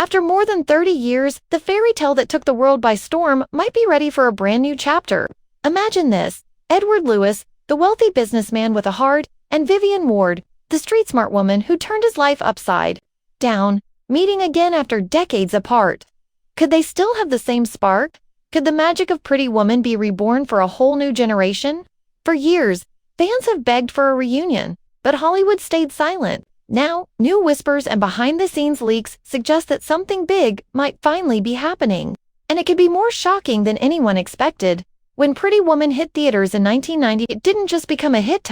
After more than 30 years, the fairy tale that took the world by storm might be ready for a brand new chapter. Imagine this: Edward Lewis, the wealthy businessman with a heart, and Vivian Ward, the street-smart woman who turned his life upside down, meeting again after decades apart. Could they still have the same spark? Could the magic of Pretty Woman be reborn for a whole new generation? For years, fans have begged for a reunion, but Hollywood stayed silent. Now, new whispers and behind-the-scenes leaks suggest that something big might finally be happening. And it could be more shocking than anyone expected. When Pretty Woman hit theaters in 1990, it didn't just become a hit,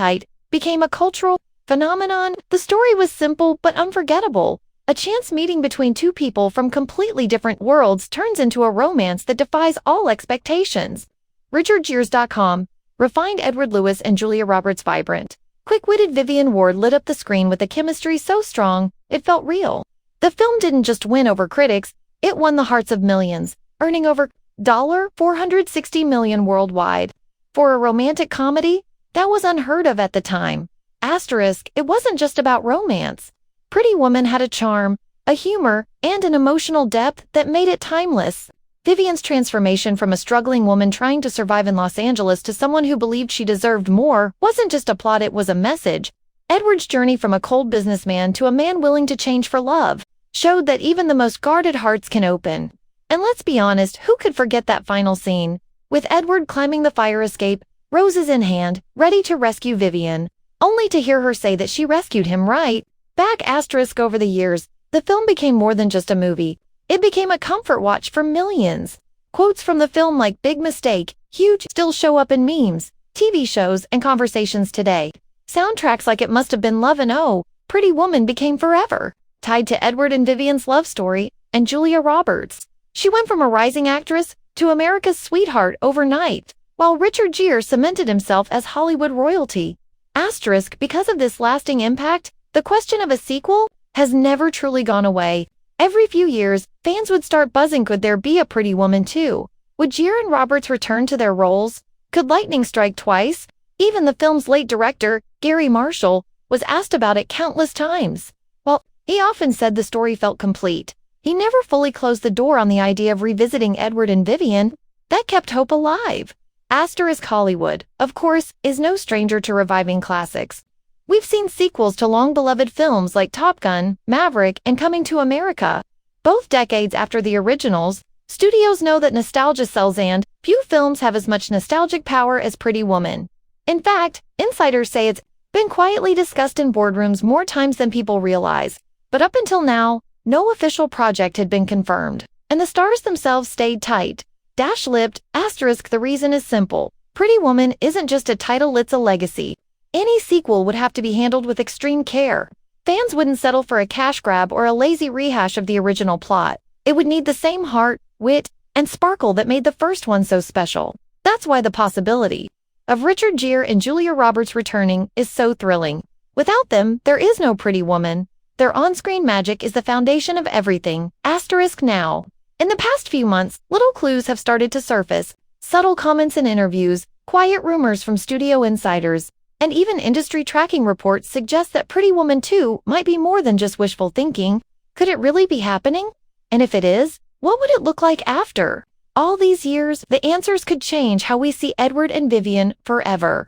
became a cultural phenomenon. The story was simple but unforgettable. A chance meeting between two people from completely different worlds turns into a romance that defies all expectations. RichardGere.com. Refined Edward Lewis and Julia Roberts vibrant. Quick-witted Vivian Ward lit up the screen with a chemistry so strong, it felt real. The film didn't just win over critics, it won the hearts of millions, earning over $460 million worldwide. For a romantic comedy, that was unheard of at the time. Asterisk, it wasn't just about romance. Pretty Woman had a charm, a humor, and an emotional depth that made it timeless. Vivian's transformation from a struggling woman trying to survive in Los Angeles to someone who believed she deserved more wasn't just a plot, it was a message. Edward's journey from a cold businessman to a man willing to change for love showed that even the most guarded hearts can open. And let's be honest, who could forget that final scene? With Edward climbing the fire escape, roses in hand, ready to rescue Vivian, only to hear her say that she rescued him right back. Asterisk, over the years, the film became more than just a movie. It became a comfort watch for millions. Quotes from the film like "big mistake," "huge" still show up in memes, TV shows, and conversations today. Soundtracks like "It Must Have Been Love" and "Oh, Pretty Woman" became forever tied to Edward and Vivian's love story and Julia Roberts. She went from a rising actress to America's sweetheart overnight, while Richard Gere cemented himself as Hollywood royalty. Asterisk, because of this lasting impact, the question of a sequel has never truly gone away. Every few years, fans would start buzzing, could there be a Pretty Woman 2? Would Gere and Roberts return to their roles? Could lightning strike twice? Even the film's late director, Gary Marshall, was asked about it countless times. Well, he often said the story felt complete. He never fully closed the door on the idea of revisiting Edward and Vivian. That kept hope alive. Asterisk, Hollywood, of course, is no stranger to reviving classics. We've seen sequels to long-beloved films like Top Gun, Maverick, and Coming to America. Both decades after the originals, studios know that nostalgia sells, and few films have as much nostalgic power as Pretty Woman. In fact, insiders say it's been quietly discussed in boardrooms more times than people realize. But up until now, no official project had been confirmed, and the stars themselves stayed tight, dash-lipped. Asterisk, the reason is simple. Pretty Woman isn't just a title, it's a legacy. Any sequel would have to be handled with extreme care. Fans wouldn't settle for a cash grab or a lazy rehash of the original plot. It would need the same heart, wit, and sparkle that made the first one so special. That's why the possibility of Richard Gere and Julia Roberts returning is so thrilling. Without them, there is no Pretty Woman. Their on-screen magic is the foundation of everything. Asterisk, now. In the past few months, little clues have started to surface. Subtle comments in interviews, quiet rumors from studio insiders, and even industry tracking reports suggest that Pretty Woman 2 might be more than just wishful thinking. Could it really be happening? And if it is, what would it look like after all these years? The answers could change how we see Edward and Vivian forever.